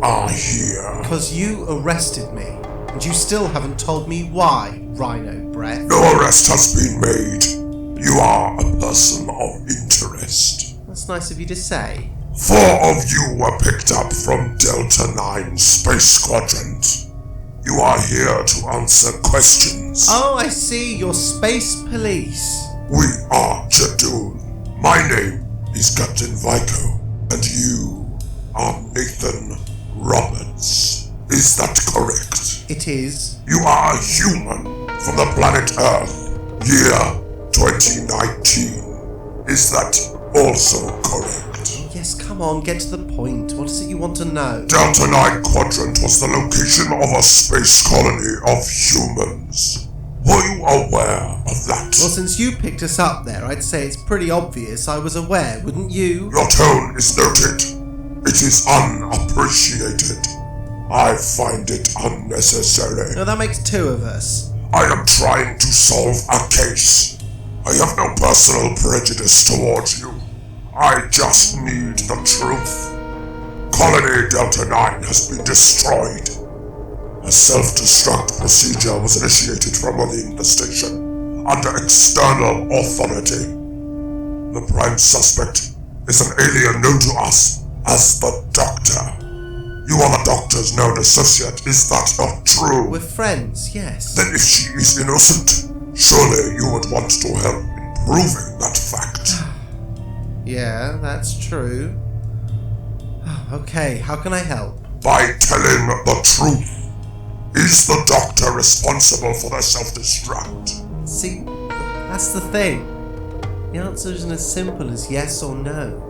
are here? Because you arrested me, and you still haven't told me why, Rhino Breath. No arrest has been made. You are a person of interest. That's nice of you to say. 4 of you were picked up from Delta 9 Space Quadrant. You are here to answer questions. Oh, I see. You're space police. We are Judoon. My name is Captain Vyko, and you are Nathan Roberts. Is that correct? It is. You are a human from the planet Earth, year 2019. Is that also correct? Yes, come on, get to the point. What is it you want to know? Delta 9 Quadrant was the location of a space colony of humans. Were you aware of that? Well, since you picked us up there, I'd say it's pretty obvious I was aware, wouldn't you? Your tone is noted. It is unappreciated. I find it unnecessary. No, that makes 2 of us. I am trying to solve a case. I have no personal prejudice towards you. I just need the truth. Colony Delta 9 has been destroyed. A self-destruct procedure was initiated from within the station under external authority. The prime suspect is an alien known to us as the Doctor. You are the Doctor's known associate, is that not true? We're friends, yes. Then if she is innocent, surely you would want to help in proving that fact. Yeah, that's true. Okay, how can I help? By telling the truth. Is the Doctor responsible for the self-destruct? See, that's the thing. The answer isn't as simple as yes or no.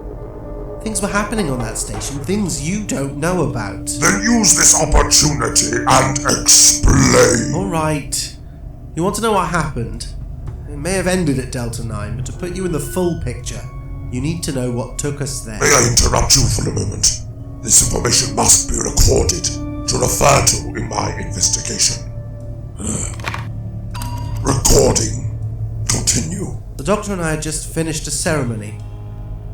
Things were happening on that station, things you don't know about. Then use this opportunity and explain. Alright. You want to know what happened? It may have ended at Delta 9, but to put you in the full picture, you need to know what took us there. May I interrupt you for a moment? This information must be recorded to refer to in my investigation. Recording. Continue. The Doctor and I had just finished a ceremony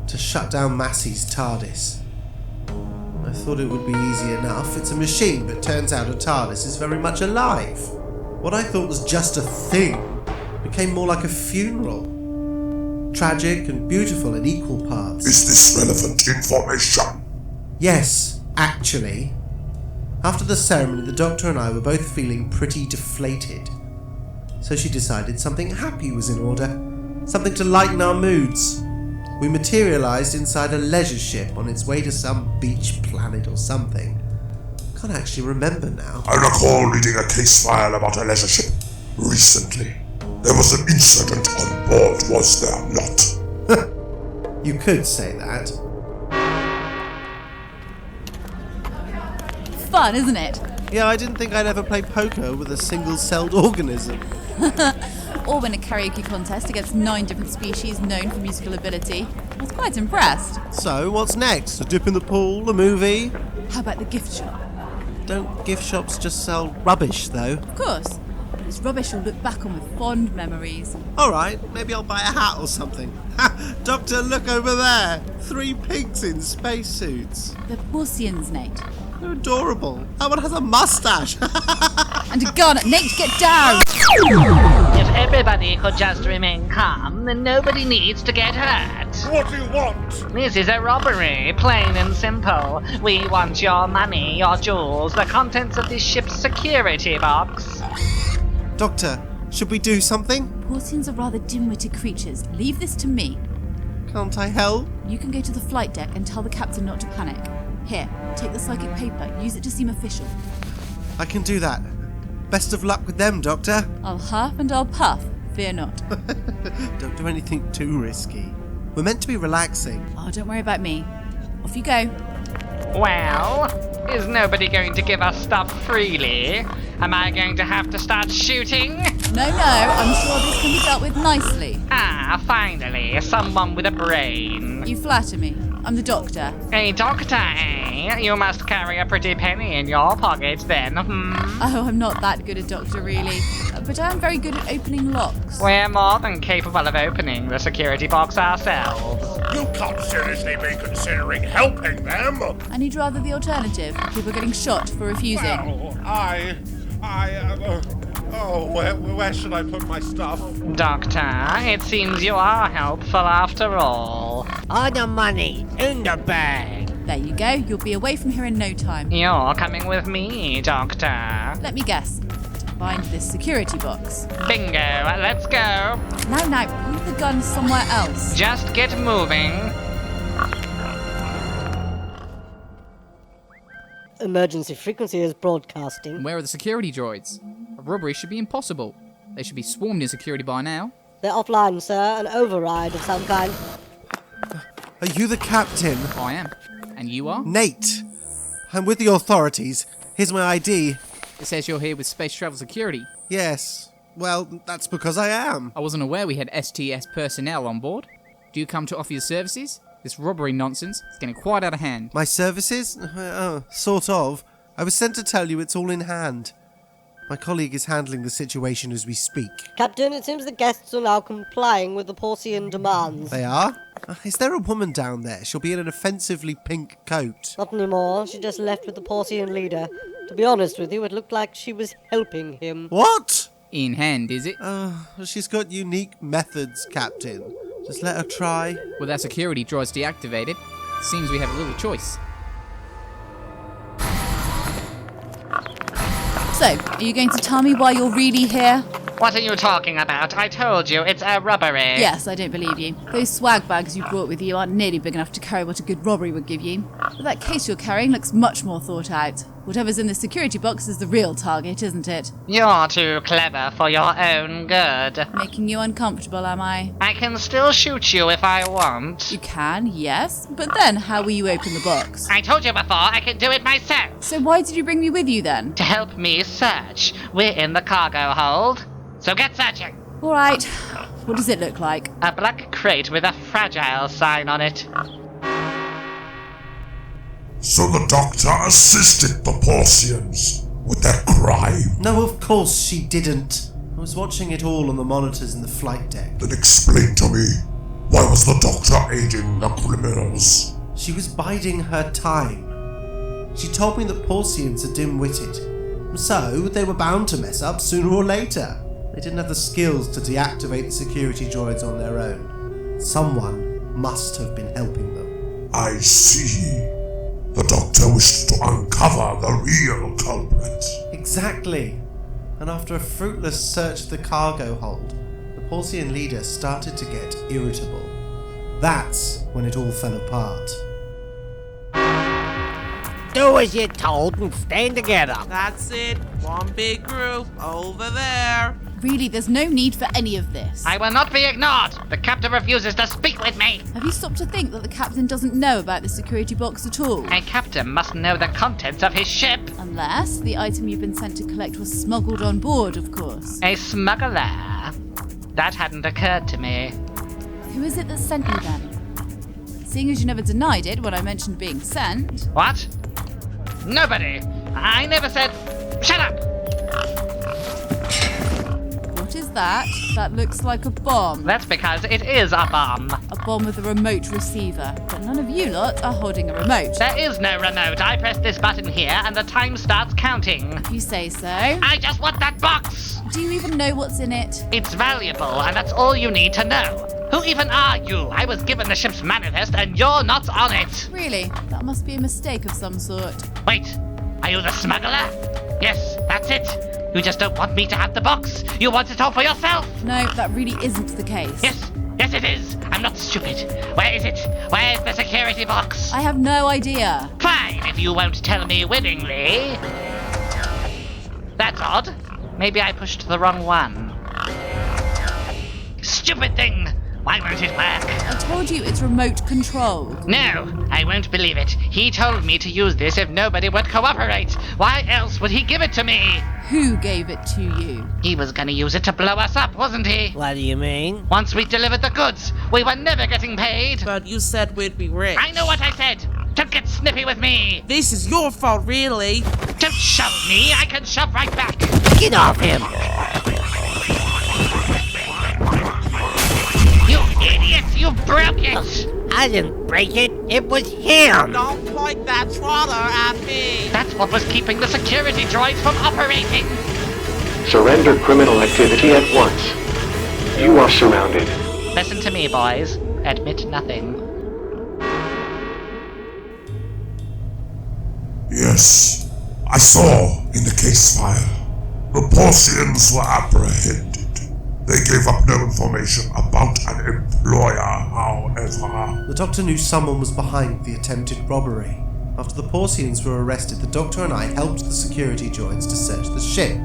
to shut down Massey's TARDIS. I thought it would be easy enough. It's a machine, but turns out a TARDIS is very much alive. What I thought was just a thing became more like a funeral. Tragic and beautiful in equal parts. Is this relevant information? Yes, actually. After the ceremony, the Doctor and I were both feeling pretty deflated. So she decided something happy was in order. Something to lighten our moods. We materialised inside a leisure ship on its way to some beach planet or something. Can't actually remember now. I recall reading a case file about a leisure ship recently. There was an incident on board, was there not? You could say that. Fun, isn't it? Yeah, I didn't think I'd ever play poker with a single-celled organism. Or win a karaoke contest against 9 different species known for musical ability. I was quite impressed. So, what's next? A dip in the pool? A movie? How about the gift shop? Don't gift shops just sell rubbish, though? Of course. It's rubbish you'll look back on with fond memories. Alright, maybe I'll buy a hat or something. Ha! Doctor, look over there! 3 pigs in spacesuits. They're Porceans, Nate. They're adorable. That one has a mustache. And a gun! Nate, get down! If everybody could just remain calm, then nobody needs to get hurt. What do you want? This is a robbery, plain and simple. We want your money, your jewels, the contents of this ship's security box. Doctor, should we do something? Porceans are rather dim-witted creatures. Leave this to me. Can't I help? You can go to the flight deck and tell the captain not to panic. Here, take the psychic paper. Use it to seem official. I can do that. Best of luck with them, Doctor. I'll huff and I'll puff. Fear not. Don't do anything too risky. We're meant to be relaxing. Oh, don't worry about me. Off you go. Well, is nobody going to give us stuff freely? Am I going to have to start shooting? No, I'm sure this can be dealt with nicely. Ah, finally, someone with a brain. You flatter me. I'm the doctor. A doctor, eh? You must carry a pretty penny in your pocket then, Oh, I'm not that good a doctor, really. But I am very good at opening locks. We're more than capable of opening the security box ourselves. You can't seriously be considering helping them. And you'd rather the alternative? People getting shot for refusing? Well, where should I put my stuff? Doctor, it seems you are helpful after all. All the money in the bag. There you go. You'll be away from here in no time. You're coming with me, Doctor. Let me guess. To find this security box. Bingo, let's go. Now, leave the gun somewhere else. Just get moving. Emergency frequency is broadcasting. And where are the security droids? A robbery should be impossible. They should be swarmed in security by now. They're offline, sir. An override of some kind. Are you the captain? I am. And you are? Nate. I'm with the authorities. Here's my ID. It says you're here with space travel security. Yes. Well, that's because I am. I wasn't aware we had STS personnel on board. Do you come to offer your services? This robbery nonsense is getting quite out of hand. My services? Sort of. I was sent to tell you it's all in hand. My colleague is handling the situation as we speak. Captain, it seems the guests are now complying with the Porcean demands. They are? Is there a woman down there? She'll be in an offensively pink coat. Not anymore. She just left with the Porcean leader. To be honest with you, it looked like she was helping him. What? In hand, is it? She's got unique methods, Captain. Just let her try. With our security droids deactivated, it seems we have a little choice. So, are you going to tell me why you're really here? What are you talking about? I told you, it's a robbery. Yes, I don't believe you. Those swag bags you brought with you aren't nearly big enough to carry what a good robbery would give you. But that case you're carrying looks much more thought out. Whatever's in the security box is the real target, isn't it? You're too clever for your own good. Making you uncomfortable, am I? I can still shoot you if I want. You can, yes. But then, how will you open the box? I told you before, I can do it myself. So why did you bring me with you then? To help me search. We're in the cargo hold. So get searching. All right. What does it look like? A black crate with a fragile sign on it. So the doctor assisted the Porceans with their crime. No, of course she didn't. I was watching it all on the monitors in the flight deck. Then explain to me, why was the doctor aiding the criminals? She was biding her time. She told me that Porceans are dim-witted. So they were bound to mess up sooner or later. They didn't have the skills to deactivate the security droids on their own. Someone must have been helping them. I see. The doctor wished to uncover the real culprit. Exactly. And after a fruitless search of the cargo hold, the Porcean leader started to get irritable. That's when it all fell apart. Do as you're told and stand together. That's it. One big group over there. Really, there's no need for any of this. I will not be ignored. The captain refuses to speak with me. Have you stopped to think that the captain doesn't know about the security box at all? A captain must know the contents of his ship. Unless the item you've been sent to collect was smuggled on board, of course. A smuggler? That hadn't occurred to me. Who is it that sent you then? Seeing as you never denied it when I mentioned being sent. What? Nobody. I never said... Shut up! What is that? That looks like a bomb. That's because it is a bomb. A bomb with a remote receiver. But none of you lot are holding a remote. There is no remote. I press this button here and the time starts counting. You say so. I just want that box! Do you even know what's in it? It's valuable and that's all you need to know. Who even are you? I was given the ship's manifest and you're not on it. Really? That must be a mistake of some sort. Wait, are you the smuggler? Yes, that's it. You just don't want me to have the box. You want it all for yourself. No, that really isn't the case. Yes it is. I'm not stupid. Where is it? Where's the security box? I have no idea. Fine, if you won't tell me willingly. That's odd. Maybe I pushed the wrong one. Stupid thing! Why won't it work? I told you it's remote controlled. No, I won't believe it. He told me to use this if nobody would cooperate. Why else would he give it to me? Who gave it to you? He was gonna use it to blow us up, wasn't he? What do you mean? Once we delivered the goods, we were never getting paid. But you said we'd be rich. I know what I said. Don't get snippy with me. This is your fault, really. Don't shove me. I can shove right back. Get off him! You idiot! You broke it! I didn't break it. It was him! Don't point that trotter at me. That's what was keeping the security droids from operating. Surrender criminal activity at once. You are surrounded. Listen to me, boys. Admit nothing. Yes, I saw in the case file. The Porceans were apprehended. They gave up no information about an employer, however. The doctor knew someone was behind the attempted robbery. After the Porceans were arrested, the doctor and I helped the security droids to search the ship.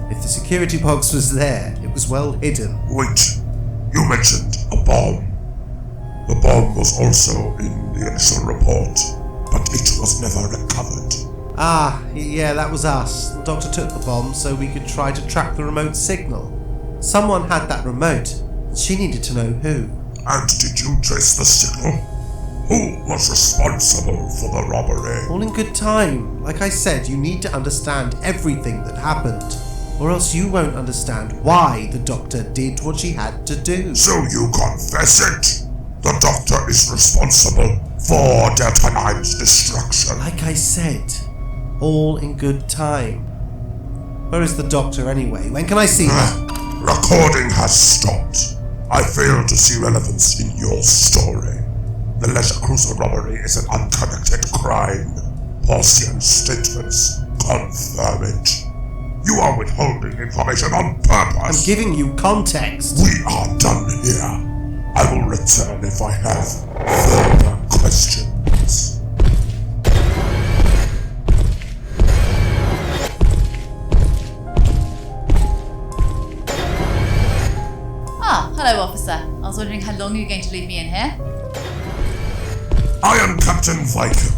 If the security box was there, it was well hidden. Wait, you mentioned a bomb. The bomb was also in the initial report, but it was never recovered. Ah, yeah, that was us. The doctor took the bomb so we could try to track the remote signal. Someone had that remote, and she needed to know who. And did you trace the signal? Who was responsible for the robbery? All in good time. Like I said, you need to understand everything that happened, or else you won't understand why the doctor did what she had to do. So you confess it? The doctor is responsible for Delta 9's destruction. Like I said, all in good time. Where is the doctor anyway? When can I see her? Recording has stopped. I fail to see relevance in your story. The leisure cruiser robbery is an unconnected crime. Porcean statements confirm it. You are withholding information on purpose. I'm giving you context. We are done here. I will return if I have further questions. Ah, hello, officer. I was wondering how long you were going to leave me in here. I am Captain Vyko.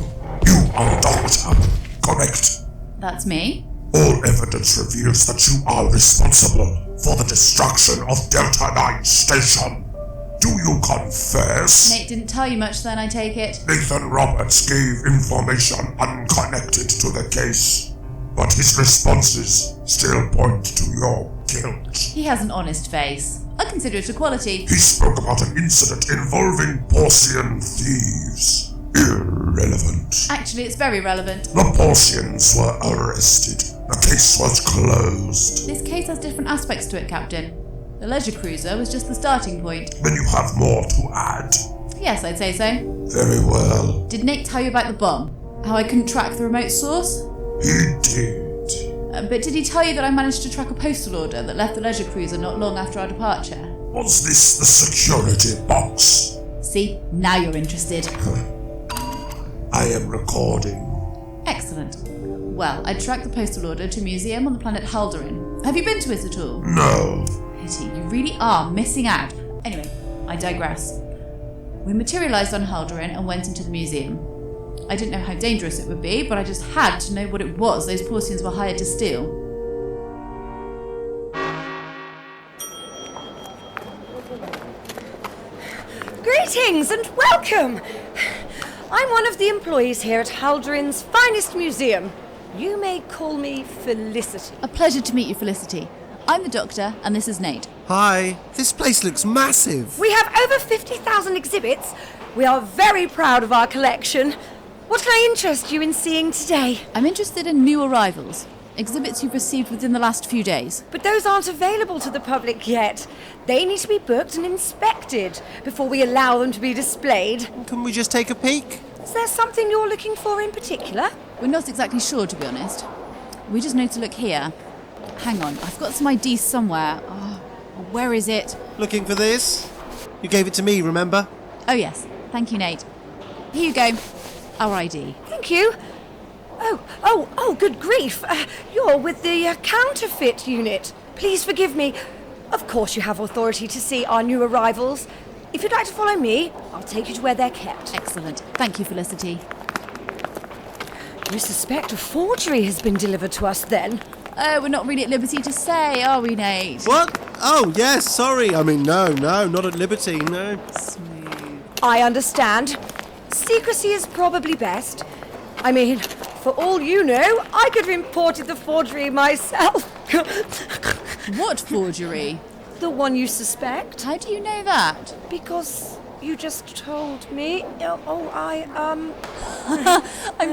You are Doctor, correct? That's me. All evidence reveals that you are responsible for the destruction of Delta 9 Station. Do you confess? Nate didn't tell you much then, I take it. Nathan Roberts gave information unconnected to the case, but his responses still point to your guilt. He has an honest face. I consider it a quality. He spoke about an incident involving Porcean thieves. Irrelevant. Actually, it's very relevant. The Porceans were arrested. The case was closed. This case has different aspects to it, Captain. The leisure cruiser was just the starting point. Then you have more to add. Yes, I'd say so. Very well. Did Nate tell you about the bomb? How I couldn't track the remote source? He did. But did he tell you that I managed to track a postal order that left the leisure cruiser not long after our departure? Was this the security box? See, now you're interested. I am recording. Excellent. Well, I tracked the postal order to a museum on the planet Haldorin. Have you been to it at all? No. Pity, you really are missing out. Anyway, I digress. We materialised on Haldorin and went into the museum. I didn't know how dangerous it would be, but I just had to know what it was those Porceans were hired to steal. Greetings and welcome! I'm one of the employees here at Haldorin's finest museum. You may call me Felicity. A pleasure to meet you, Felicity. I'm the doctor, and this is Nate. Hi, this place looks massive. We have over 50,000 exhibits. We are very proud of our collection. What can I interest you in seeing today? I'm interested in new arrivals. Exhibits you've received within the last few days. But those aren't available to the public yet. They need to be booked and inspected before we allow them to be displayed. Can we just take a peek? Is there something you're looking for in particular? We're not exactly sure, to be honest. We just know to look here. Hang on, I've got some ID somewhere. Oh, where is it? Looking for this? You gave it to me, remember? Oh yes, thank you, Nate. Here you go. Our ID. Thank you. Oh, good grief. You're with the counterfeit unit. Please forgive me. Of course you have authority to see our new arrivals. If you'd like to follow me, I'll take you to where they're kept. Excellent. Thank you, Felicity. You suspect a forgery has been delivered to us then? Oh, we're not really at liberty to say, are we, Nate? What? Oh, yes, sorry. I mean, no, not at liberty, no. Smooth. I understand. Secrecy is probably best. I mean, for all you know, I could have imported the forgery myself. What forgery? The one you suspect. How do you know that? Because you just told me. I'm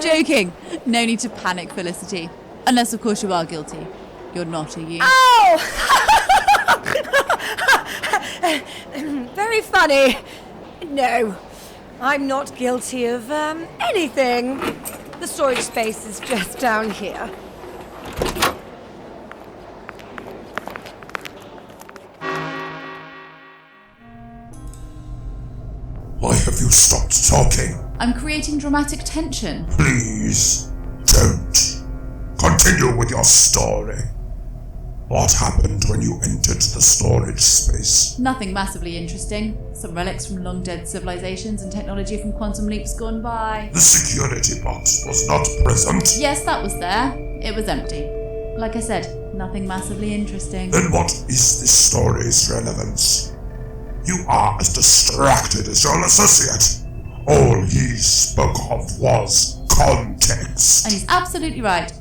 joking. No need to panic, Felicity. Unless, of course, you are guilty. You're not, are you? Oh! Very funny. No, I'm not guilty of anything. The storage space is just down here. Why have you stopped talking? I'm creating dramatic tension. Please, don't. Continue with your story. What happened when you entered the storage space? Nothing massively interesting. Some relics from long-dead civilizations and technology from quantum leaps gone by. The security box was not present. Yes, that was there. It was empty. Like I said, nothing massively interesting. Then what is this story's relevance? You are as distracted as your associate. All he spoke of was context. And he's absolutely right.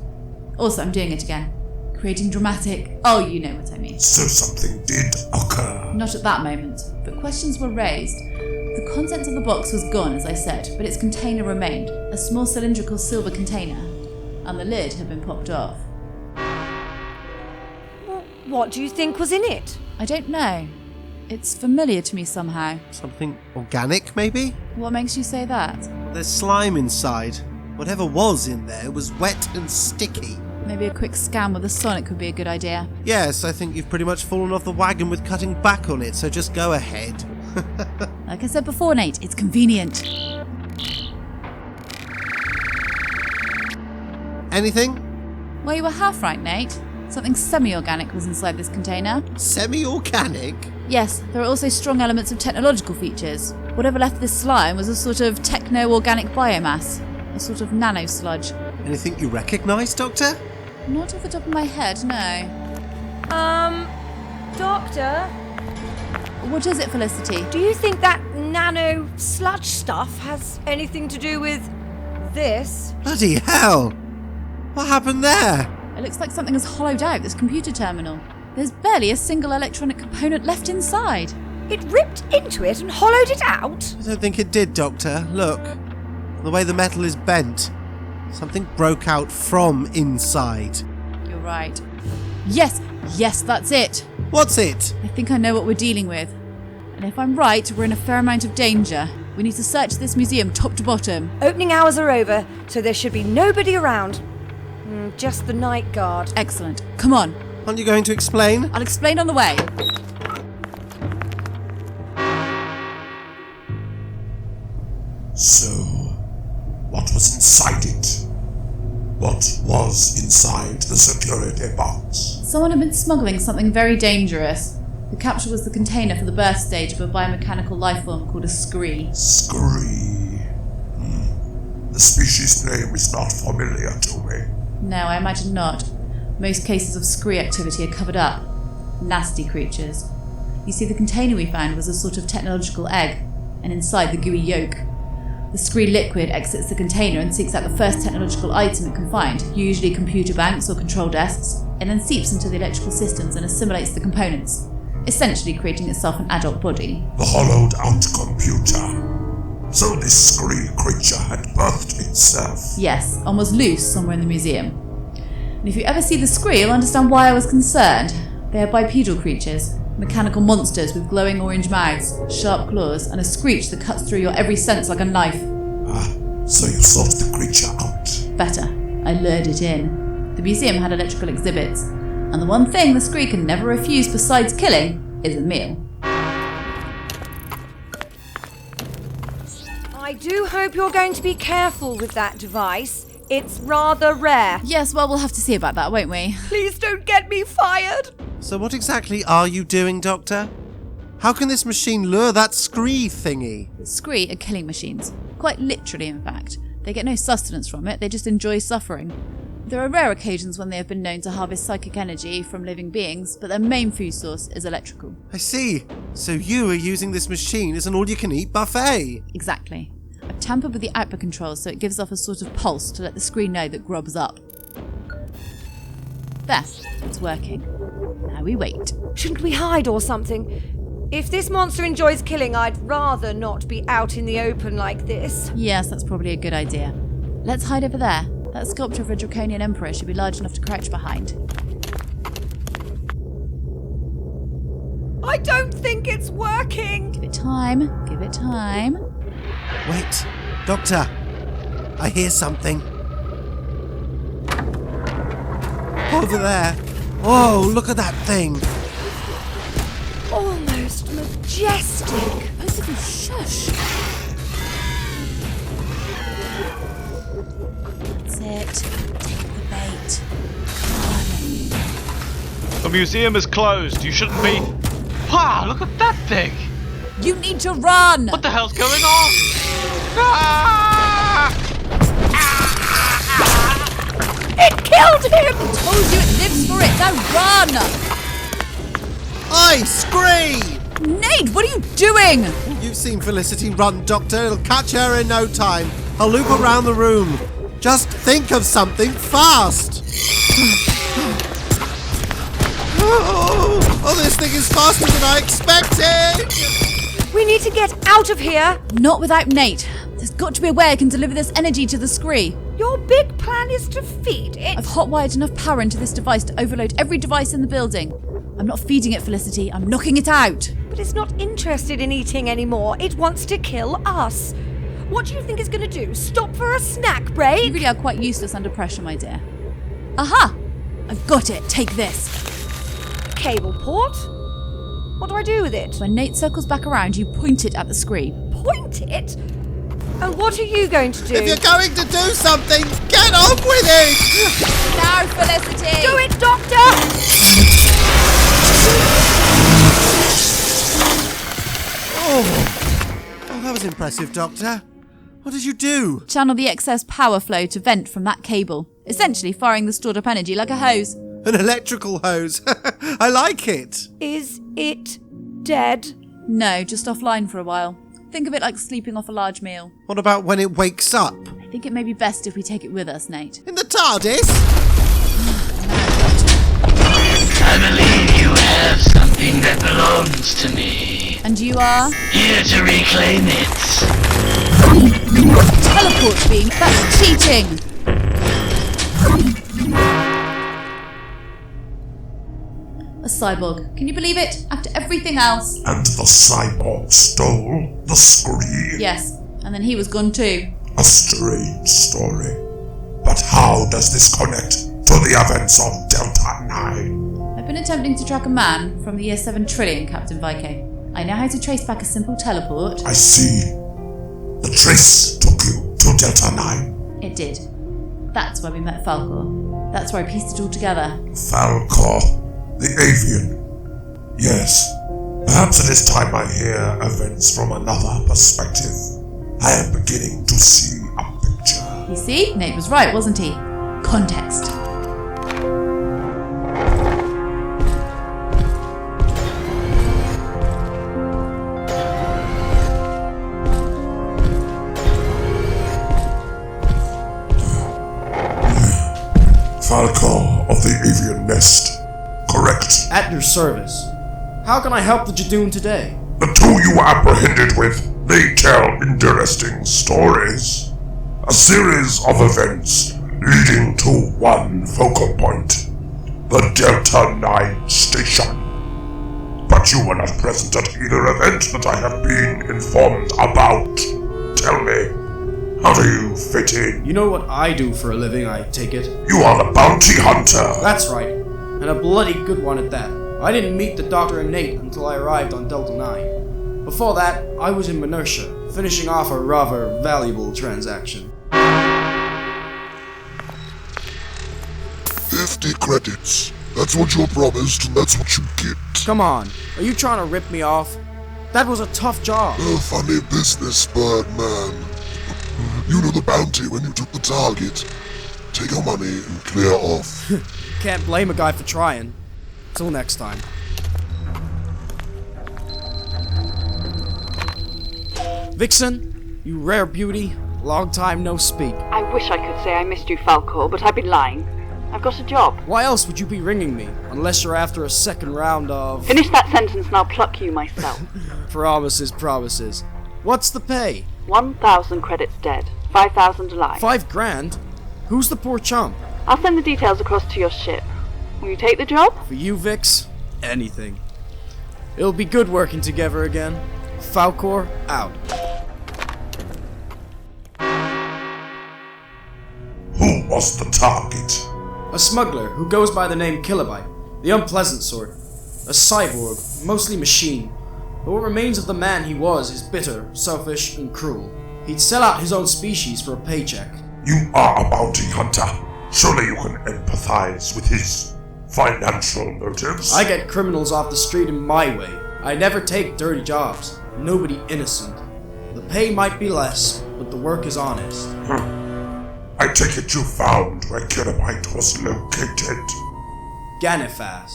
Also, I'm doing it again. Creating dramatic... Oh, you know what I mean. So something did occur. Not at that moment, but questions were raised. The contents of the box was gone, as I said, but its container remained. A small cylindrical silver container. And the lid had been popped off. Well, what do you think was in it? I don't know. It's familiar to me somehow. Something organic, maybe? What makes you say that? There's slime inside. Whatever was in there was wet and sticky. Maybe a quick scan with a sonic would be a good idea. Yes, I think you've pretty much fallen off the wagon with cutting back on it, so just go ahead. Like I said before, Nate, it's convenient. Anything? Well, you were half right, Nate. Something semi-organic was inside this container. Semi-organic? Yes, there are also strong elements of technological features. Whatever left this slime was a sort of techno-organic biomass. A sort of nano-sludge. Anything you recognise, Doctor? Not off the top of my head, no. Doctor? What is it, Felicity? Do you think that nano sludge stuff has anything to do with this? Bloody hell! What happened there? It looks like something has hollowed out this computer terminal. There's barely a single electronic component left inside. It ripped into it and hollowed it out? I don't think it did, Doctor. Look. The way the metal is bent. Something broke out from inside. You're right. Yes, that's it. What's it? I think I know what we're dealing with. And if I'm right, we're in a fair amount of danger. We need to search this museum top to bottom. Opening hours are over, so there should be nobody around. Just the night guard. Excellent. Come on. Aren't you going to explain? I'll explain on the way. So, what was inside it? What was inside the security box? Someone had been smuggling something very dangerous. The capture was the container for the birth stage of a biomechanical life form called a scree. Scree. The species name is not familiar to me. No, I imagine not. Most cases of scree activity are covered up. Nasty creatures. You see, the container we found was a sort of technological egg, and inside the gooey yolk. The scree liquid exits the container and seeks out the first technological item it can find, usually computer banks or control desks, and then seeps into the electrical systems and assimilates the components, essentially creating itself an adult body. The hollowed out computer. So this scree creature had birthed itself. Yes, and was loose somewhere in the museum. And if you ever see the scree, you'll understand why I was concerned. They are bipedal creatures, mechanical monsters with glowing orange mouths, sharp claws, and a screech that cuts through your every sense like a knife. So you sought the creature out. Better, I lured it in. The museum had electrical exhibits, and the one thing the scree can never refuse besides killing is a meal. I do hope you're going to be careful with that device. It's rather rare. Yes, well, we'll have to see about that, won't we? Please don't get me fired. So what exactly are you doing, Doctor? How can this machine lure that scree thingy? Scree are killing machines. Quite literally, in fact. They get no sustenance from it, they just enjoy suffering. There are rare occasions when they have been known to harvest psychic energy from living beings, but their main food source is electrical. I see. So you are using this machine as an all-you-can-eat buffet. Exactly. I've tampered with the output controls so it gives off a sort of pulse to let the screen know that grub's up. There, it's working. Now we wait. Shouldn't we hide or something? If this monster enjoys killing, I'd rather not be out in the open like this. Yes, that's probably a good idea. Let's hide over there. That sculpture of a draconian emperor should be large enough to crouch behind. I don't think it's working! Give it time. Give it time. Wait, Doctor. I hear something. Over there. Whoa, look at that thing. Almost majestic. Both of you, shush. That's it. Take the bait. Come on. The museum is closed. You shouldn't be... Wow, look at that thing! You need to run! What the hell's going on? Ah! It killed him! I told you it lives for it. Now run! Oi, scree! Nate, what are you doing? You've seen Felicity run, Doctor. It'll catch her in no time. I'll loop around the room. Just think of something fast. Oh, this thing is faster than I expected. We need to get out of here. Not without Nate. There's got to be a way I can deliver this energy to the scree. Your big plan is to feed it. I've hotwired enough power into this device to overload every device in the building. I'm not feeding it, Felicity. I'm knocking it out. But it's not interested in eating anymore. It wants to kill us. What do you think it's going to do? Stop for a snack break? You really are quite useless under pressure, my dear. Aha! I've got it. Take this. Cable port? What do I do with it? When Nate circles back around, you point it at the scree. Point it? And what are you going to do? If you're going to do something, get on with it! Now, Felicity! Do it, Doctor! Oh, that was impressive, Doctor. What did you do? Channel the excess power flow to vent from that cable, essentially firing the stored up energy like a hose. An electrical hose. I like it. Is it dead? No, just offline for a while. Think of it like sleeping off a large meal. What about when it wakes up? I think it may be best if we take it with us, Nate. In the TARDIS? I believe you have something that belongs to me. And you are? Here to reclaim it. Teleport beam? That's cheating! A cyborg. Can you believe it? After everything else. And the cyborg stole the screen. Yes, and then he was gone too. A strange story. But how does this connect to the events of Delta 9? I've been attempting to track a man from the year 7 trillion, Captain Vyko. I know how to trace back a simple teleport. I see. The trace took you to Delta 9. It did. That's where we met Falcor. That's where I pieced it all together. Falcor, the avian. Yes. Perhaps it is time I hear events from another perspective. I am beginning to see a picture. You see? Nate was right, wasn't he? Context. Falcor of the avian nest. Correct. At your service. How can I help the Judoon today? The two you were apprehended with, they tell interesting stories. A series of events leading to one focal point. The Delta 9 station. But you were not present at either event that I have been informed about. Tell me, how do you fit in? You know what I do for a living, I take it? You are the bounty hunter. That's right. And a bloody good one at that. I didn't meet the Doctor and Nate until I arrived on Delta 9. Before that, I was in Minertia, finishing off a rather valuable transaction. 50 credits. That's what you're promised, and that's what you get. Come on, are you trying to rip me off? That was a tough job. Funny business, Birdman. You knew the bounty when you took the target. Take your money and clear off. Can't blame a guy for trying. Till next time. Vixen, you rare beauty, long time no speak. I wish I could say I missed you, Falcor, but I'd be lying. I've got a job. Why else would you be ringing me? Unless you're after a second round of... Finish that sentence and I'll pluck you myself. Promises, promises. What's the pay? 1,000 credits dead, 5,000 alive. 5 grand? Who's the poor chump? I'll send the details across to your ship. Will you take the job? For you, Vix, anything. It'll be good working together again. Falcor, out. Who was the target? A smuggler who goes by the name Kilobyte, the unpleasant sort. A cyborg, mostly machine. But what remains of the man he was is bitter, selfish, and cruel. He'd sell out his own species for a paycheck. You are a bounty hunter. Surely you can empathize with his financial motives. I get criminals off the street in my way. I never take dirty jobs. Nobody innocent. The pay might be less, but the work is honest. I take it you found where Kilobyte was located. Ganifas.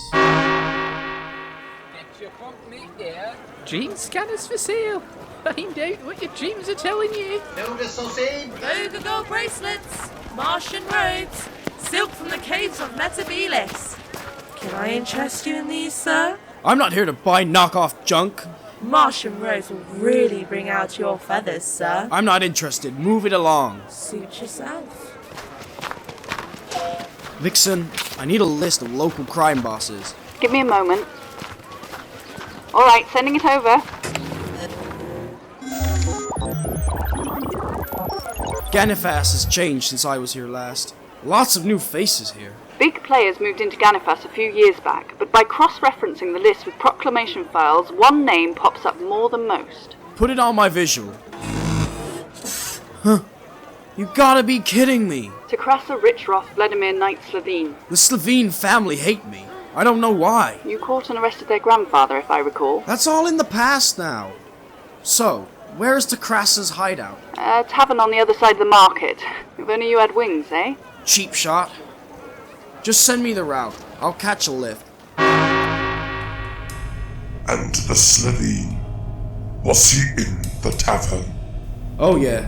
Get your company here. Dream scanners for sale. Find out what your dreams are telling you. Go bracelets, Martian robes, silk from the caves of Metabilis. Can I interest you in these, sir? I'm not here to buy knockoff junk. Martian robes will really bring out your feathers, sir. I'm not interested. Move it along. Suit yourself. Vixen, I need a list of local crime bosses. Give me a moment. Alright, sending it over. Ganifas has changed since I was here last. Lots of new faces here. Big players moved into Ganifas a few years back, but by cross-referencing the list with proclamation files, one name pops up more than most. Put it on my visual. Huh. You gotta be kidding me. Tacrassa, Richroth, Vladimir, Knight, Slovene. The Slovene family hate me. I don't know why. You caught and arrested their grandfather, if I recall. That's all in the past now. So, where's Tacrassa's hideout? A tavern on the other side of the market. If only you had wings, eh? Cheap shot. Just send me the route. I'll catch a lift. And the Slovene, was he in the tavern? Oh yeah.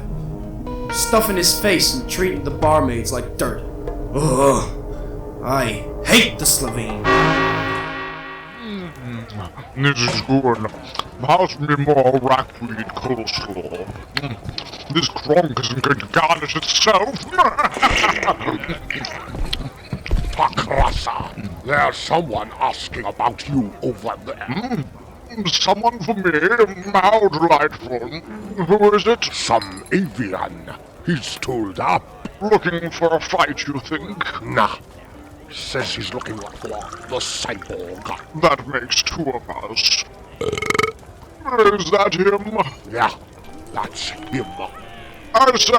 Stuffing his face and treating the barmaids like dirt. Ugh. I hate the Slovene. This is good. Pass me more ragweed coleslaw. This cronk isn't going to garnish itself. Tacrassa, there's someone asking about you over there. Someone for me? How delightful. Who is it? Some avian. He's tooled up. Looking for a fight, you think? Nah. Says he's looking for the cyborg. That makes 2 of us. Is that him? Yeah, that's him. I say,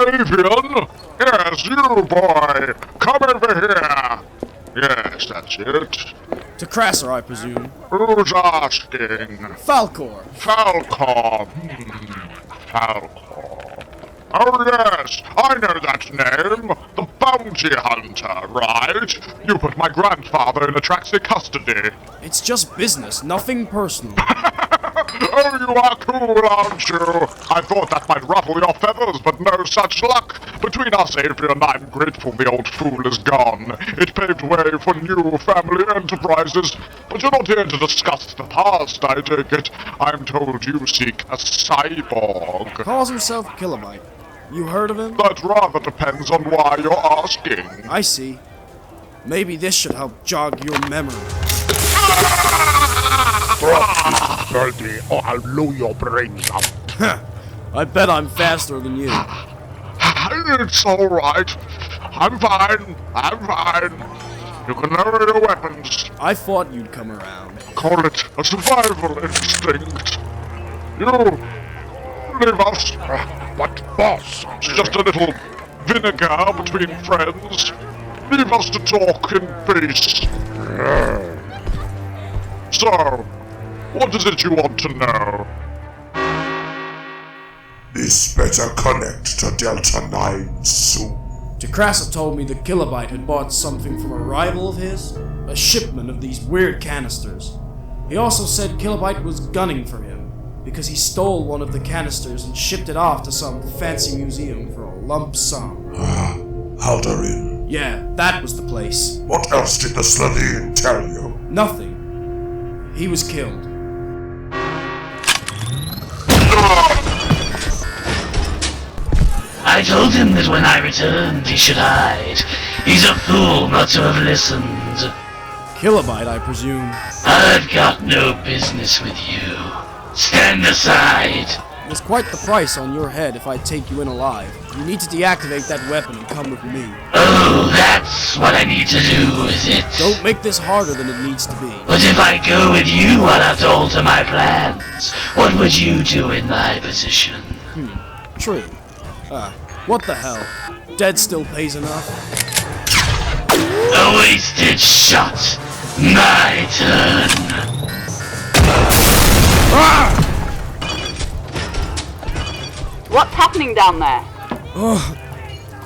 avian. Yes, you boy. Come over here. Yes, that's it. Tacrassa, I presume. Who's asking? Falcor. Falcor. Falcor. Oh yes, I know that name. The bounty hunter, right? You put my grandfather in Tacrassa custody. It's just business, nothing personal. Oh, you are cool, aren't you? I thought that might ruffle your feathers, but no such luck. Between us, Adrian, I'm grateful the old fool is gone. It paved way for new family enterprises. But you're not here to discuss the past, I take it. I'm told you seek a cyborg. Calls himself Kilobyte. You heard of him? That rather depends on why you're asking. I see. Maybe this should help jog your memory. Drop this birdie, or I'll blow your brains out. I bet I'm faster than you. It's alright. I'm fine. You can lower your weapons. I thought you'd come around. Call it a survival instinct. You leave us. But boss, it's just a little vinegar between friends. Leave us to talk in peace. So, what is it you want to know? This better connect to Delta 9 soon. Tacrassa told me the Kilobyte had bought something from a rival of his, a shipment of these weird canisters. He also said Kilobyte was gunning for him, because he stole one of the canisters and shipped it off to some fancy museum for a lump sum. Haldorin. Yeah, that was the place. What else did the Slovene tell you? Nothing. He was killed. I told him that when I returned he should hide. He's a fool not to have listened. Kilobyte, I presume. I've got no business with you. Stand aside. There's quite the price on your head if I take you in alive. You need to deactivate that weapon and come with me. Oh, that's what I need to do with it. Don't make this harder than it needs to be. But if I go with you, I'll have to alter my plans. What would you do in my position? True. What the hell? Dead still pays enough? A wasted shot. My turn. What's happening down there? Oh,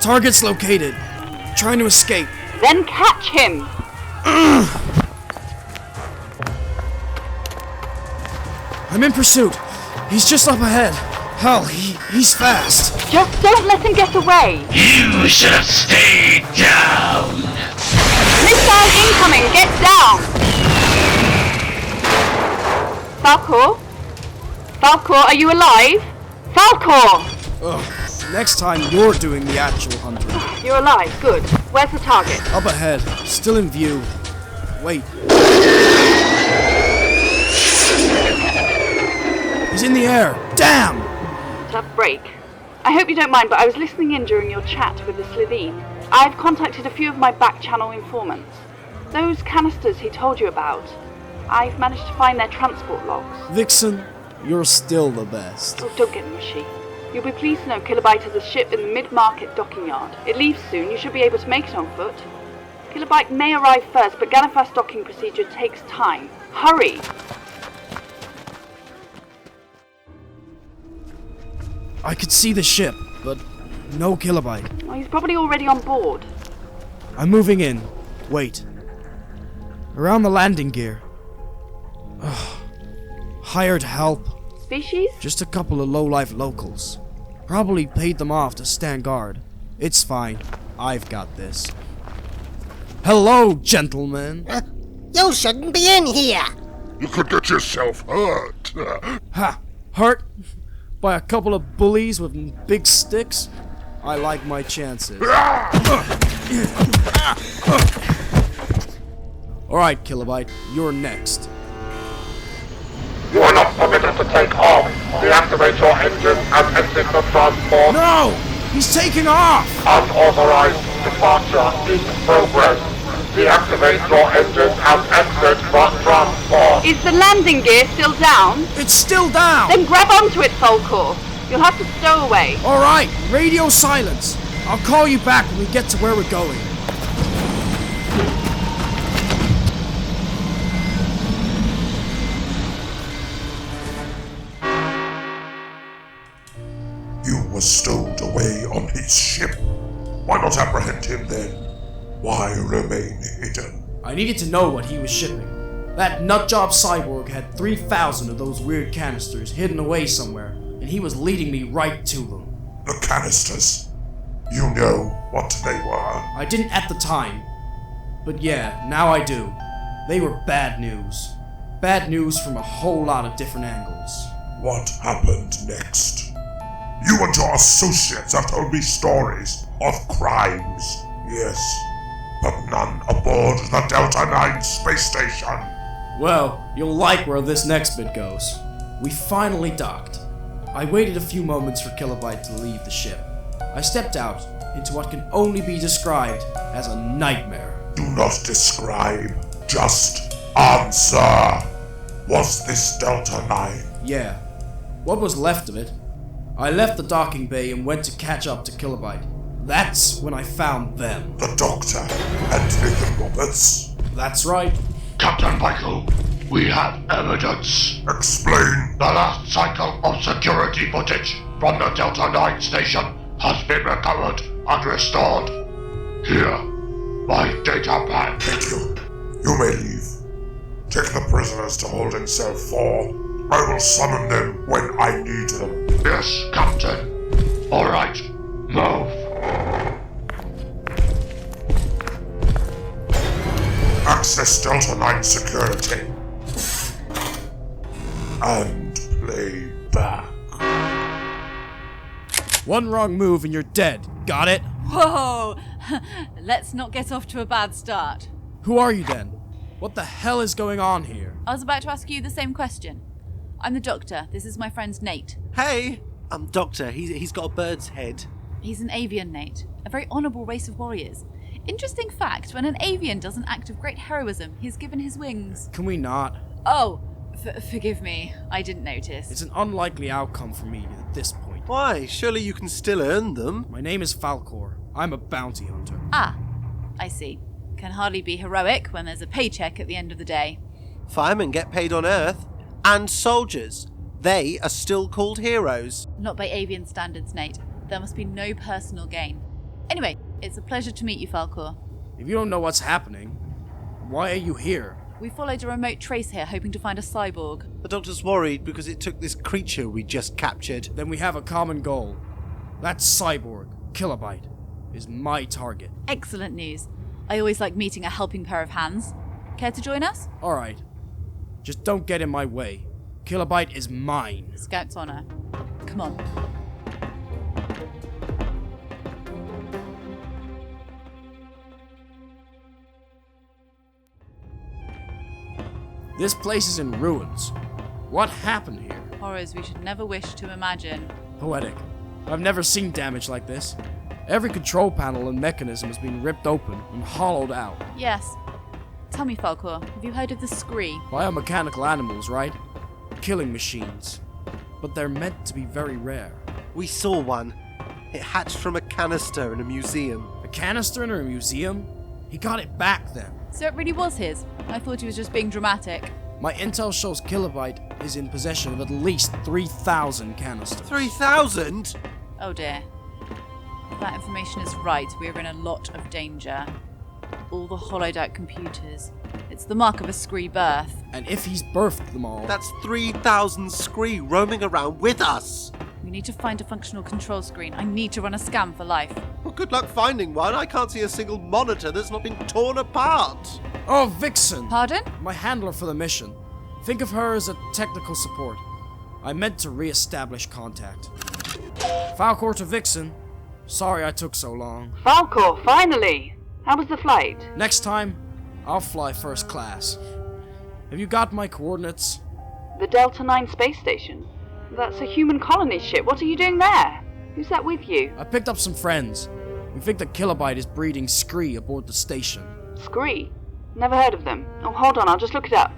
target's located. Trying to escape. Then catch him! I'm in pursuit. He's just up ahead. Hell, he's fast. Just don't let him get away! You should have stayed down. Missile incoming! Get down! Falcor? Falcor, are you alive? Falcor! Ugh, next time you're doing the actual hunting. You're alive, good. Where's the target? Up ahead, still in view. Wait. He's in the air. Damn! Tough break. I hope you don't mind, but I was listening in during your chat with the Slovene. I've contacted a few of my back-channel informants. Those canisters he told you about, I've managed to find their transport logs. Vixen, you're still the best. Oh, don't get mushy. You'll be pleased to know Kilobyte has a ship in the mid-market docking yard. It leaves soon. You should be able to make it on foot. Kilobyte may arrive first, but Ganifast's docking procedure takes time. Hurry! I could see the ship, but no Kilobyte. Oh, he's probably already on board. I'm moving in. Wait. Around the landing gear. Ugh. Hired help. Species? Just a couple of low-life locals. Probably paid them off to stand guard. It's fine. I've got this. Hello, gentlemen. You shouldn't be in here. You could get yourself hurt. Ha! Hurt? By a couple of bullies with big sticks? I like my chances. Alright, Kilobyte, you're next. You are not permitted to take off. Deactivate your engine and exit the transport. No! He's taking off! Unauthorized departure in progress. Deactivate your engine and exit the transport. Is the landing gear still down? It's still down! Then grab onto it, Falcor. You'll have to stow away. Alright, radio silence. I'll call you back when we get to where we're going. You were stowed away on his ship. Why not apprehend him then? Why remain hidden? I needed to know what he was shipping. That nutjob cyborg had 3,000 of those weird canisters hidden away somewhere, and he was leading me right to them. The canisters? You know what they were? I didn't at the time. But yeah, now I do. They were bad news. Bad news from a whole lot of different angles. What happened next? You and your associates have told me stories of crimes, yes, but none aboard the Delta 9 space station. Well, you'll like where this next bit goes. We finally docked. I waited a few moments for Kilobyte to leave the ship. I stepped out into what can only be described as a nightmare. Do not describe, just answer. Was this Delta 9? Yeah. What was left of it? I left the docking bay and went to catch up to Kilobyte. That's when I found them. The Doctor and Nathan Roberts? That's right. Captain Vyko, we have evidence. Explain. The last cycle of security footage from the Delta 9 station has been recovered and restored. Here, my data pad. Thank you. You may leave. Take the prisoners to holding cell 4. I will summon them when I need them. Yes, Captain. All right, move. Access Delta 9 security. And play back. One wrong move and you're dead. Got it? Whoa! Let's not get off to a bad start. Who are you then? What the hell is going on here? I was about to ask you the same question. I'm the Doctor. This is my friend Nate. Hey, I'm Doctor. He's got a bird's head. He's an avian, Nate. A very honourable race of warriors. Interesting fact, when an avian does an act of great heroism, he's given his wings. Can we not? Oh, forgive me. I didn't notice. It's an unlikely outcome for me at this point. Why? Surely you can still earn them. My name is Falcor. I'm a bounty hunter. Ah, I see. Can hardly be heroic when there's a paycheck at the end of the day. Firemen get paid on Earth. And soldiers. They are still called heroes. Not by avian standards, Nate. There must be no personal gain. Anyway, it's a pleasure to meet you, Falcor. If you don't know what's happening, why are you here? We followed a remote trace here, hoping to find a cyborg. The Doctor's worried because it took this creature we just captured. Then we have a common goal. That cyborg, Kilobyte, is my target. Excellent news. I always like meeting a helping pair of hands. Care to join us? Alright. Just don't get in my way. Kilobyte is mine. Scout's honor. Come on. This place is in ruins. What happened here? Horrors we should never wish to imagine. Poetic. I've never seen damage like this. Every control panel and mechanism has been ripped open and hollowed out. Yes. Tell me, Falcor, have you heard of the Scree? Biomechanical animals, right? Killing machines. But they're meant to be very rare. We saw one. It hatched from a canister in a museum. A canister in a museum? He got it back then. So it really was his? I thought he was just being dramatic. My intel shows Kilobyte is in possession of at least 3,000 canisters. 3,000? Oh dear. If that information is right, we're in a lot of danger. All the hollowed out computers. It's the mark of a Scree birth. And if he's birthed them all... That's 3,000 Scree roaming around with us! We need to find a functional control screen. I need to run a scan for life. Well, good luck finding one. I can't see a single monitor that's not been torn apart. Oh, Vixen! Pardon? My handler for the mission. Think of her as a technical support. I meant to re-establish contact. Falcor to Vixen. Sorry I took so long. Falcor, finally! How was the flight? Next time, I'll fly first class. Have you got my coordinates? The Delta 9 space station? That's a human colony ship. What are you doing there? Who's that with you? I picked up some friends. We think that Kilobyte is breeding Scree aboard the station. Scree? Never heard of them. Oh, hold on, I'll just look it up.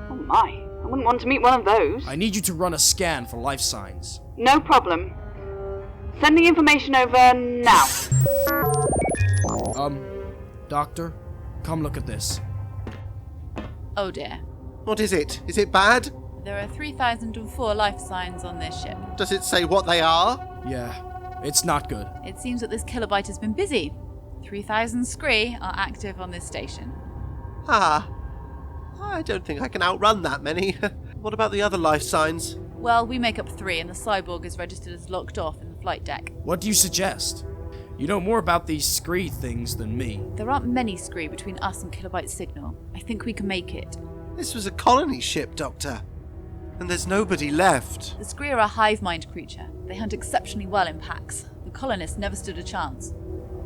Oh my, I wouldn't want to meet one of those. I need you to run a scan for life signs. No problem. Sending information over now. Doctor, come look at this. Oh dear. What is it? Is it bad? There are 3,004 life signs on this ship. Does it say what they are? Yeah, it's not good. It seems that this Kilobyte has been busy. 3,000 Scree are active on this station. Ah, I don't think I can outrun that many. What about the other life signs? Well, we make up 3 and the cyborg is registered as locked off in the flight deck. What do you suggest? You know more about these Scree things than me. There aren't many Scree between us and Kilobyte's signal. I think we can make it. This was a colony ship, Doctor. And there's nobody left. The Scree are a hive mind creature. They hunt exceptionally well in packs. The colonists never stood a chance.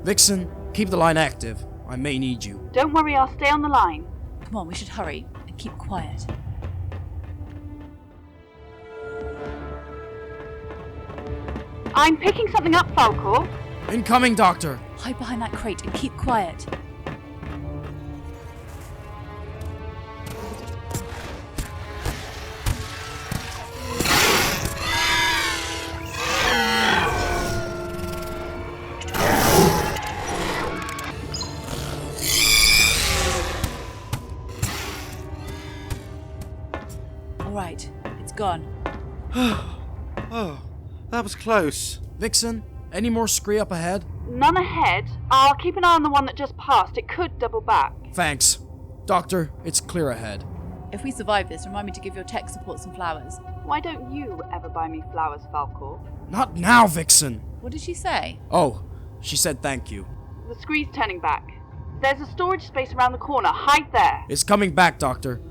Vixen, keep the line active. I may need you. Don't worry, I'll stay on the line. Come on, we should hurry and keep quiet. I'm picking something up, Falcor. Incoming, Doctor. Hide behind that crate and keep quiet. Oh, that was close. Vixen, any more scree up ahead? None ahead. I'll keep an eye on the one that just passed. It could double back. Thanks. Doctor, it's clear ahead. If we survive this, remind me to give your tech support some flowers. Why don't you ever buy me flowers, Falcor? Not now, Vixen! What did she say? Oh, she said thank you. The scree's turning back. There's a storage space around the corner. Hide there. It's coming back, Doctor.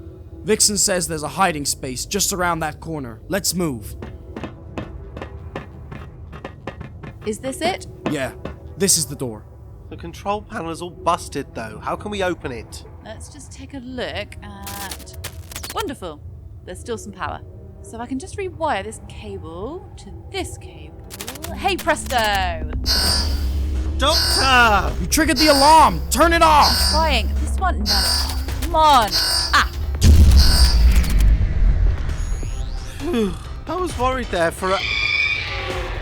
Vixen says there's a hiding space just around that corner. Let's move. Is this it? Yeah, this is the door. The control panel is all busted, though. How can we open it? Let's just take a look at... Wonderful. There's still some power. So I can just rewire this cable to this cable. Hey presto! Doctor! You triggered the alarm! Turn it off! Trying. This one? No. Come on. Ah! I was worried there for a...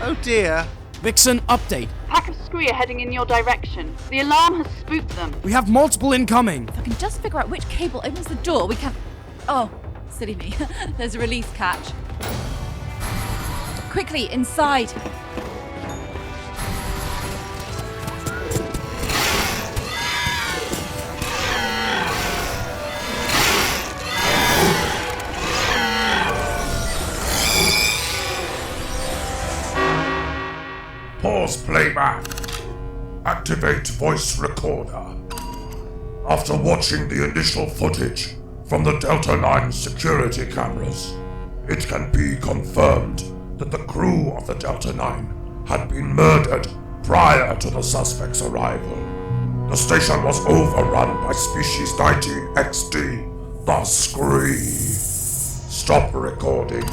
Oh dear. Vixen, update. Pack of scree are heading in your direction. The alarm has spooked them. We have multiple incoming. If I can just figure out which cable opens the door, we can... Oh, silly me. There's a release catch. Quickly, inside. Pause playback. Activate voice recorder. After watching the initial footage from the Delta 9 security cameras, it can be confirmed that the crew of the Delta 9 had been murdered prior to the suspect's arrival. The station was overrun by Species 90XD, the Scree. Stop recording.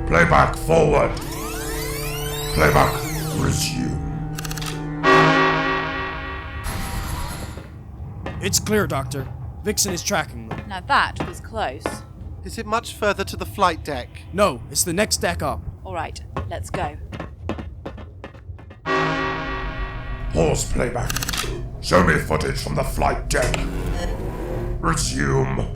Playback forward. Playback resume. It's clear, Doctor. Vixen is tracking them. Now that was close. Is it much further to the flight deck? No, it's the next deck up. Alright, let's go. Pause playback. Show me footage from the flight deck. Resume.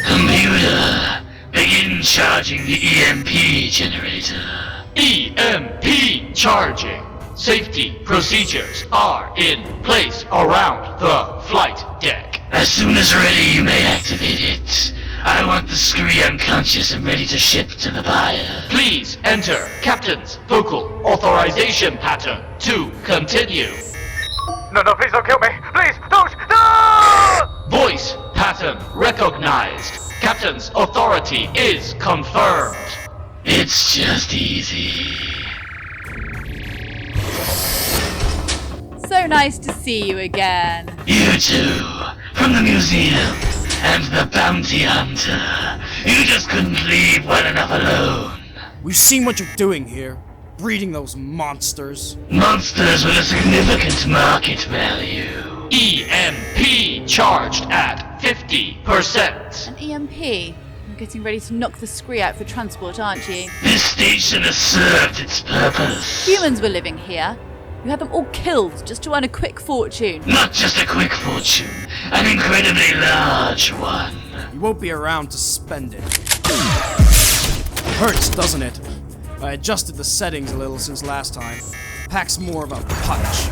Computer, begin charging the EMP generator. EMP charging. Safety procedures are in place around the flight deck. As soon as ready, you may activate it. I want the scree unconscious and ready to ship to the buyer. Please enter Captain's vocal authorization pattern to continue. No, please don't kill me. Please, don't! No! Voice pattern recognized. Captain's authority is confirmed. It's just easy. So nice to see you again. You too, from the museum and the bounty hunter. You just couldn't leave well enough alone. We've seen what you're doing here. Breeding those monsters. Monsters with a significant market value. EMP charged at 50%. An EMP? You're getting ready to knock the scree out for transport, aren't you? This station has served its purpose. Humans were living here. You had them all killed just to earn a quick fortune. Not just a quick fortune, an incredibly large one. You won't be around to spend it. Hurts, doesn't it? I adjusted the settings a little since last time. Packs more of a punch.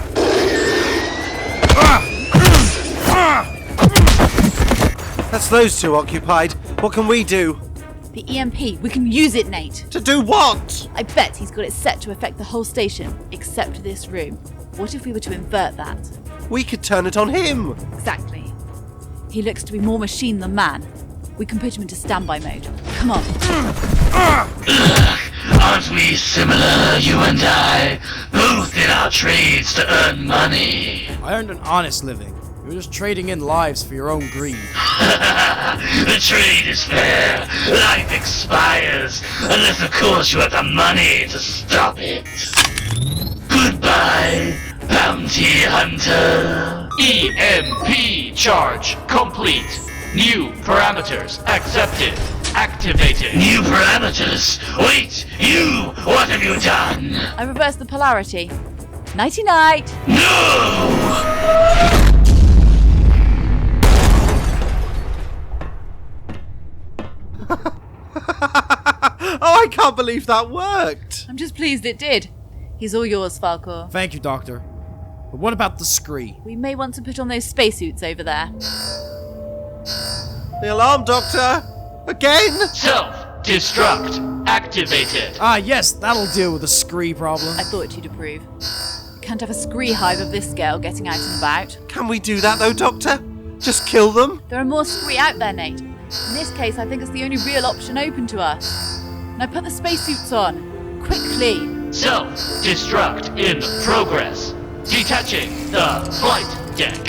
That's those two occupied. What can we do? The EMP, we can use it, Nate. To do what? I bet he's got it set to affect the whole station, except this room. What if we were to invert that? We could turn it on him. Exactly. He looks to be more machine than man. We can put him into standby mode. Come on. Aren't we similar, you and I? Both in our trades to earn money. I earned an honest living. You're just trading in lives for your own greed. The trade is fair. Life expires. Unless, of course, you have the money to stop it. Goodbye, bounty hunter. EMP charge complete. New parameters accepted. Activated. New parameters? Wait, you! What have you done? I reversed the polarity. Nighty-night. No! Oh, I can't believe that worked! I'm just pleased it did. He's all yours, Falcor. Thank you, Doctor. But what about the scree? We may want to put on those spacesuits over there. The alarm, Doctor! Again? Self-destruct activated. Ah, yes, that'll deal with the scree problem. I thought you'd approve. Can't have a scree hive of this scale getting out and about. Can we do that though, Doctor? Just kill them? There are more scree out there, Nate. In this case, I think it's the only real option open to us. Now put the spacesuits on. Quickly. Self-destruct in progress. Detaching the flight deck.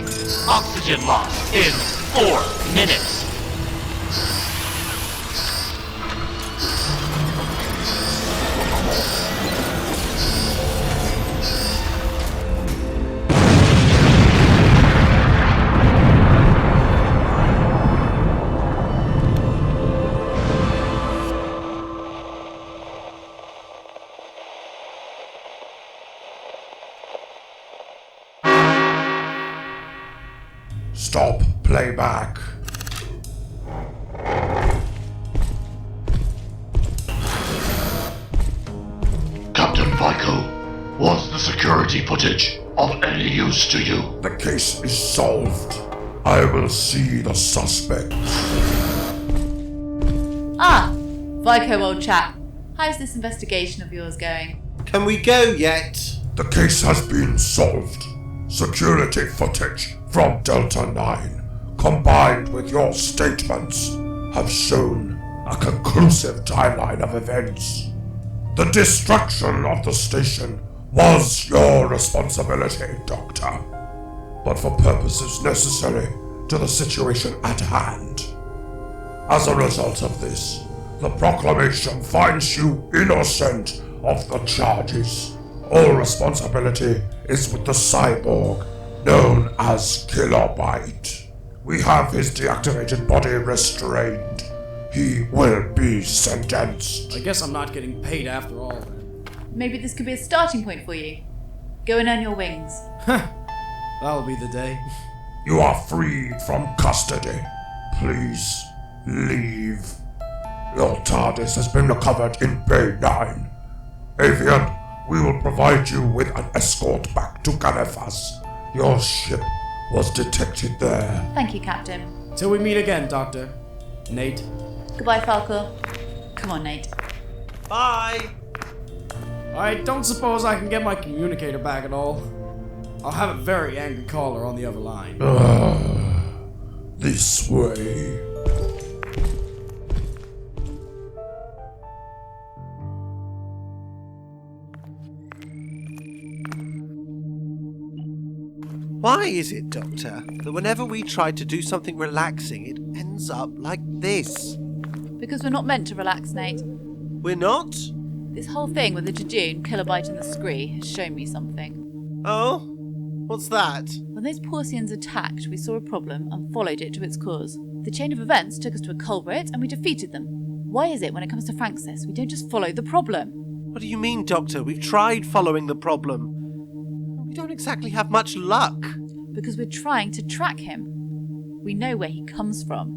Oxygen loss in 4 minutes. Stop playback. Captain Vyko, was the security footage of any use to you? The case is solved. I will see the suspect. Ah, Vyko, old chap. How's this investigation of yours going? Can we go yet? The case has been solved. Security footage from Delta 9, combined with your statements, have shown a conclusive timeline of events. The destruction of the station was your responsibility, Doctor, but for purposes necessary to the situation at hand. As a result of this, the proclamation finds you innocent of the charges. All responsibility is with the cyborg known as Kilobyte. We have his deactivated body restrained. He will be sentenced. I guess I'm not getting paid after all, then. Maybe this could be a starting point for you. Go and earn your wings. That'll be the day. You are freed from custody. Please leave. Your TARDIS has been recovered in Bay 9. Avian, we will provide you with an escort back to Galefas. Your ship was detected there. Thank you, Captain. Till we meet again, Doctor. Nate. Goodbye, Falcor. Come on, Nate. Bye! I don't suppose I can get my communicator back at all. I'll have a very angry caller on the other line. This way. Why is it, Doctor, that whenever we try to do something relaxing, it ends up like this? Because we're not meant to relax, Nate. We're not? This whole thing with the Judoon, Kilobyte and the scree has shown me something. Oh? What's that? When those Porceans attacked, we saw a problem and followed it to its cause. The chain of events took us to a culprit and we defeated them. Why is it when it comes to Francis, we don't just follow the problem? What do you mean, Doctor? We've tried following the problem. We don't exactly have much luck. Because we're trying to track him. We know where he comes from.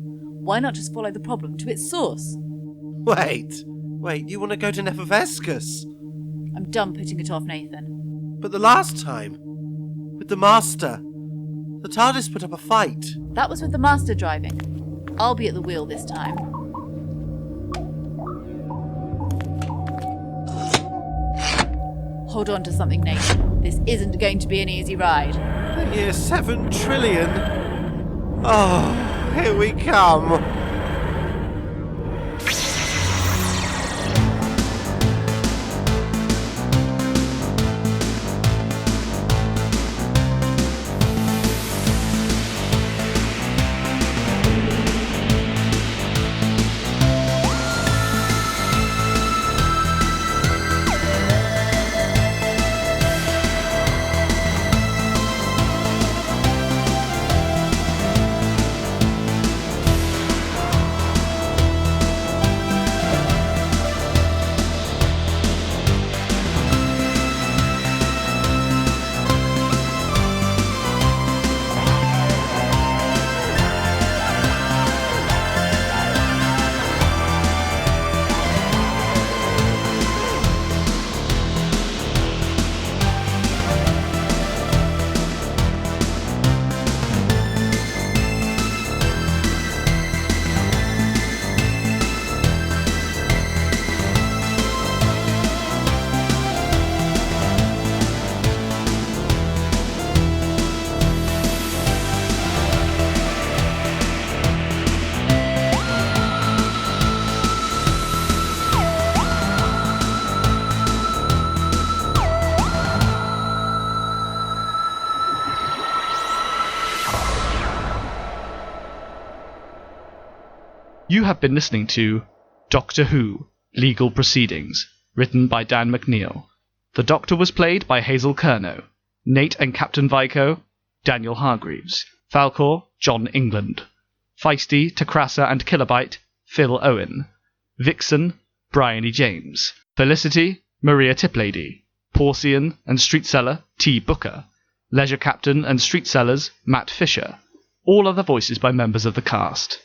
Why not just follow the problem to its source? Wait, you want to go to Nefervescus? I'm done putting it off, Nathan. But the last time, with the Master, the TARDIS put up a fight. That was with the Master driving. I'll be at the wheel this time. Hold on to something, Nathan. This isn't going to be an easy ride. The year 7 trillion. Oh, here we come. You have been listening to Doctor Who, Legal Proceedings, written by Dan McNeil. The Doctor was played by Hazel Curnow. Nate and Captain Vyko, Daniel Hargreaves. Falcor, John England. Feisty, Tacrassa and Kilobyte, Phil Owen. Vixen, Bryony James. Felicity, Maria Tiplady. Porcean and Street Seller, T. Booker. Leisure Captain and Street Sellers, Matt Fisher. All other voices by members of the cast.